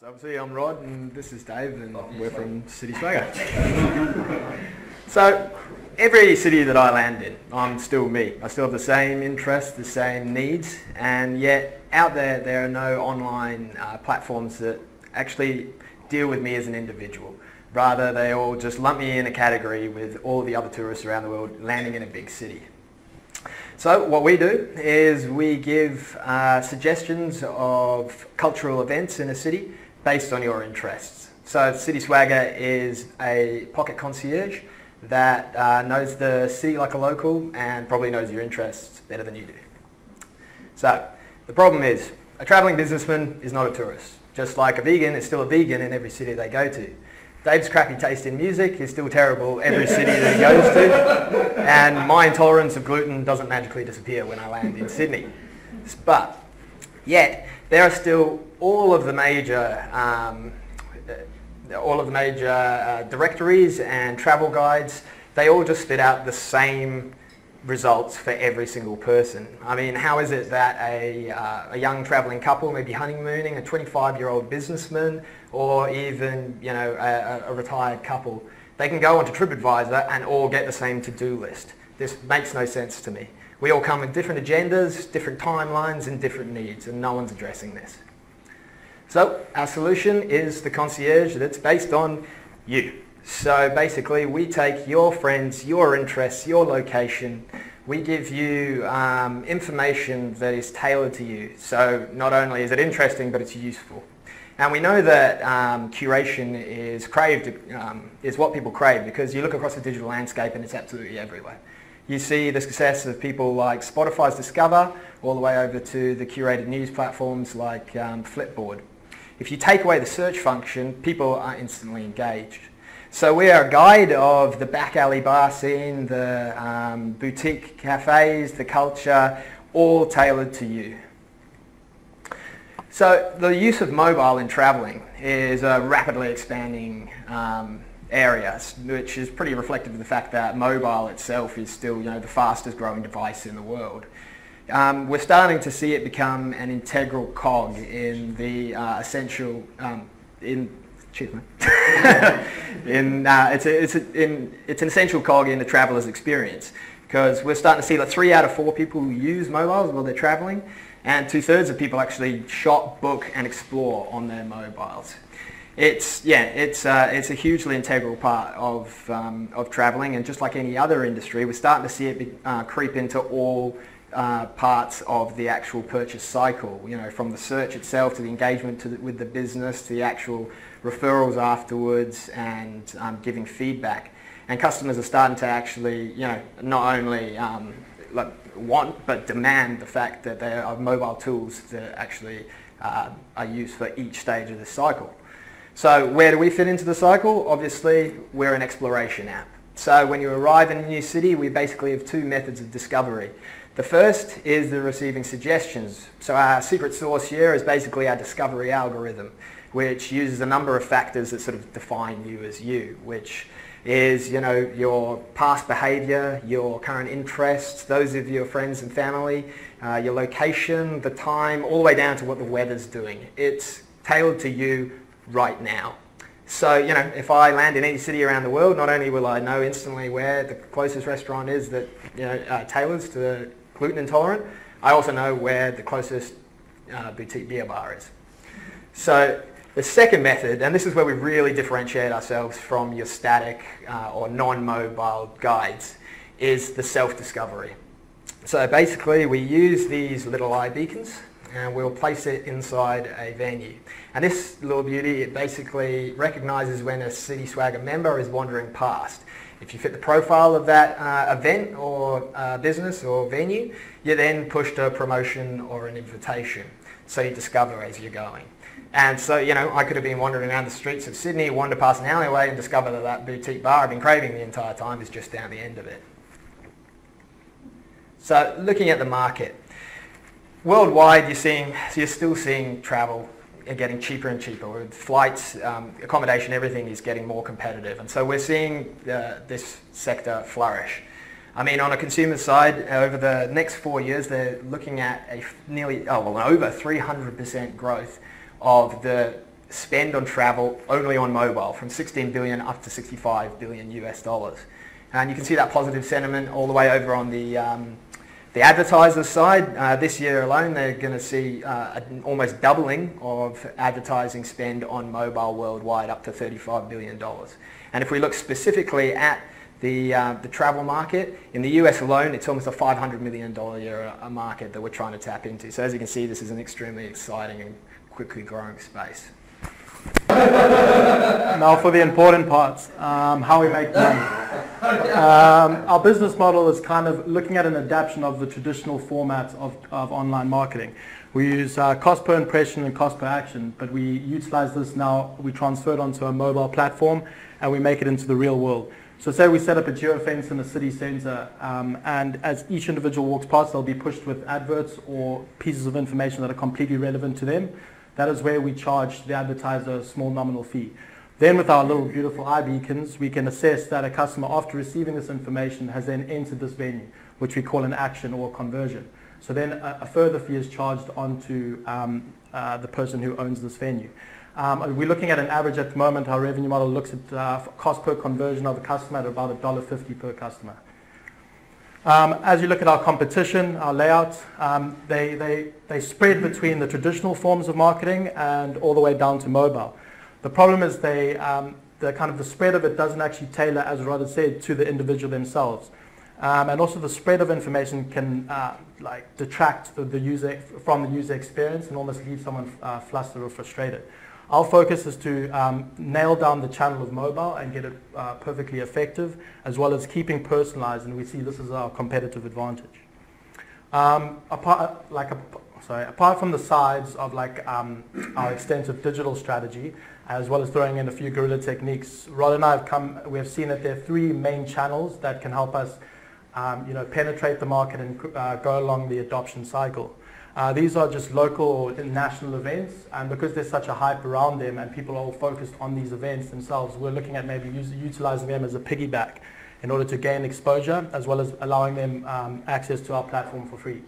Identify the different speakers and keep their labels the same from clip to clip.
Speaker 1: So obviously I'm Rod and this is Dave and we're from CitySwagga. So every city that I land in, I'm still me. I still have the same interests, the same needs, and yet out there are no online platforms that actually deal with me as an individual. Rather, they all just lump me in a category with all of the other tourists around the world landing in a big city. So what we do is we give suggestions of cultural events in a city based on your interests. So CitySwagga is a pocket concierge that knows the city like a local and probably knows your interests better than you do. So the problem is a travelling businessman is not a tourist. Just like a vegan is still a vegan in every city they go to. Dave's crappy taste in music is still terrible every city that he goes to, and my intolerance of gluten doesn't magically disappear when I land in Sydney. But yet there are still all of the major directories and travel guides. They all just spit out the same results for every single person. I mean, how is it that a young travelling couple, maybe honeymooning, a 25-year-old businessman, or even a retired couple, they can go onto TripAdvisor and all get the same to-do list? This makes no sense to me. We all come with different agendas, different timelines, and different needs, and no one's addressing this. So our solution is the concierge that's based on you. So basically we take your friends, your interests, your location, we give you information that is tailored to you. So not only is it interesting, but it's useful. And we know that curation is what people crave, because you look across the digital landscape and it's absolutely everywhere. You see the success of people like Spotify's Discover, all the way over to the curated news platforms like Flipboard. If you take away the search function, people are instantly engaged. So we are a guide of the back alley bar scene, the boutique cafes, the culture, all tailored to you. So the use of mobile in travelling is a rapidly expanding area, which is pretty reflective of the fact that mobile itself is still the fastest growing device in the world. We're starting to see it become an integral cog in the essential it's an essential cog in the traveller's experience, because we're starting to see that 3 out of 4 people who use mobiles while they're travelling, and 2/3 of people actually shop, book and explore on their mobiles. It's a hugely integral part of travelling, and just like any other industry, we're starting to see it creep into all parts of the actual purchase cycle, from the search itself to the engagement with the business to the actual referrals afterwards and giving feedback. And customers are starting to actually not only want but demand the fact that there are mobile tools that actually are used for each stage of the cycle. So where do we fit into the cycle? Obviously we're an exploration app. So when you arrive in a new city, we basically have 2 methods of discovery. The first is the receiving suggestions. So our secret sauce here is basically our discovery algorithm, which uses a number of factors that sort of define you as you, which is your past behaviour, your current interests, those of your friends and family, your location, the time, all the way down to what the weather's doing. It's tailored to you right now. So if I land in any city around the world, not only will I know instantly where the closest restaurant is that tailors to the gluten intolerant, I also know where the closest boutique beer bar is. So the second method, and this is where we really differentiate ourselves from your static or non-mobile guides, is the self-discovery. So basically we use these little eye beacons and we'll place it inside a venue. And this little beauty, it basically recognises when a CitySwagga member is wandering past. If you fit the profile of that event or business or venue, you're then pushed a promotion or an invitation. So you discover as you're going. And so, I could have been wandering around the streets of Sydney, wander past an alleyway and discover that boutique bar I've been craving the entire time is just down the end of it. So looking at the market, worldwide you're still seeing travel getting cheaper and cheaper. With flights, accommodation, everything is getting more competitive. And so we're seeing this sector flourish. I mean, on a consumer side, over the next 4 years, they're looking at over 300% growth of the spend on travel only on mobile, from 16 billion up to 65 billion US dollars. And you can see that positive sentiment all the way over on the advertiser side. This year alone, they're going to see an almost doubling of advertising spend on mobile worldwide, up to $35 billion. And if we look specifically at the travel market, in the US alone, it's almost a $500 million a year market that we're trying to tap into. So as you can see, this is an extremely exciting and quickly growing space.
Speaker 2: Now for the important parts, how we make money. Our business model is kind of looking at an adaptation of the traditional formats of online marketing. We use cost per impression and cost per action, but we utilize this now, we transfer it onto a mobile platform and we make it into the real world. So say we set up a geofence in a city centre, and as each individual walks past, they'll be pushed with adverts or pieces of information that are completely relevant to them. That is where we charge the advertiser a small nominal fee. Then with our little beautiful iBeacons, we can assess that a customer, after receiving this information, has then entered this venue, which we call an action or conversion. So then a further fee is charged onto the person who owns this venue. We're looking at an average at the moment. Our revenue model looks at cost per conversion of a customer at about $1.50 per customer. As you look at our competition, our layout, they spread between the traditional forms of marketing and all the way down to mobile. The problem is the spread of it doesn't actually tailor, as Rhodri said, to the individual themselves. And also the spread of information can detract from the user experience and almost leave someone flustered or frustrated. Our focus is to nail down the channel of mobile and get it perfectly effective, as well as keeping personalized, and we see this as our competitive advantage. Apart from the sides of our extensive digital strategy, as well as throwing in a few guerrilla techniques, Rod and I we have seen that there are three main channels that can help us penetrate the market and go along the adoption cycle. These are just local or national events, and because there's such a hype around them and people are all focused on these events themselves, we're looking at maybe utilizing them as a piggyback in order to gain exposure, as well as allowing them access to our platform for free.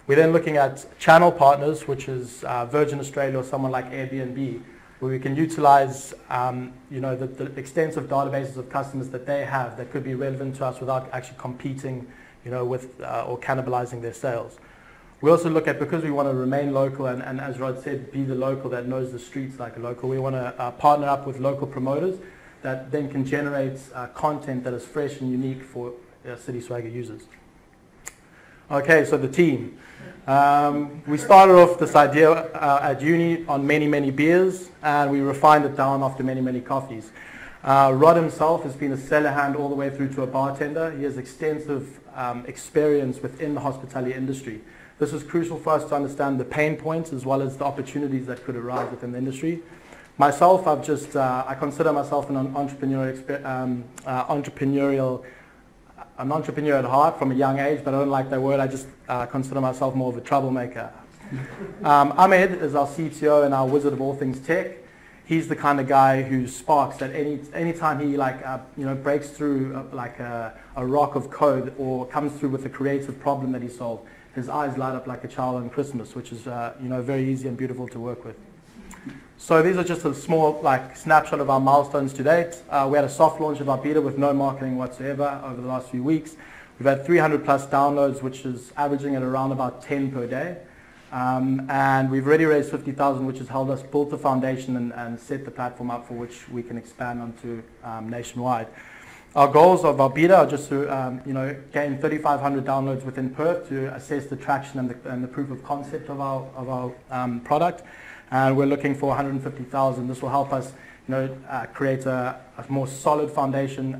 Speaker 2: We're then looking at channel partners, which is Virgin Australia or someone like Airbnb, where we can utilize the extensive databases of customers that they have that could be relevant to us without actually competing with or cannibalizing their sales. We also look at, because we want to remain local and as Rod said, be the local that knows the streets like a local, we want to partner up with local promoters that then can generate content that is fresh and unique for CitySwagga users. Okay, so the team. We started off this idea at uni on many beers, and we refined it down after many coffees. Rod himself has been a seller hand all the way through to a bartender. He has extensive experience within the hospitality industry. This is crucial for us to understand the pain points as well as the opportunities that could arise within the industry. Myself, I consider myself an entrepreneur at heart from a young age, but I don't like that word. I just consider myself more of a troublemaker. Ahmed is our CTO and our wizard of all things tech. He's the kind of guy who sparks that any time he breaks through a rock of code or comes through with a creative problem that he solved, his eyes light up like a child on Christmas, which is very easy and beautiful to work with. So these are just a small snapshot of our milestones to date. We had a soft launch of our beta with no marketing whatsoever over the last few weeks. We've had 300 plus downloads, which is averaging at around about 10 per day. And we've already raised 50,000, which has helped us build the foundation and set the platform up for which we can expand onto nationwide. Our goals of our beta are just to gain 3,500 downloads within Perth to assess the traction and the proof of concept of our product. And we're looking for 150,000. This will help us create a more solid foundation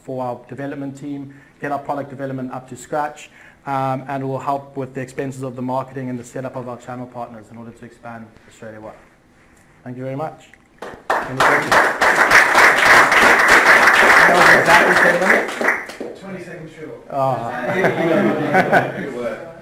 Speaker 2: for our development team, get our product development up to scratch, and it will help with the expenses of the marketing and the setup of our channel partners in order to expand Australia-wide. Thank you very much. Any questions? That was exactly 10 minutes?
Speaker 3: 20 seconds short.
Speaker 2: Oh.
Speaker 3: Good work.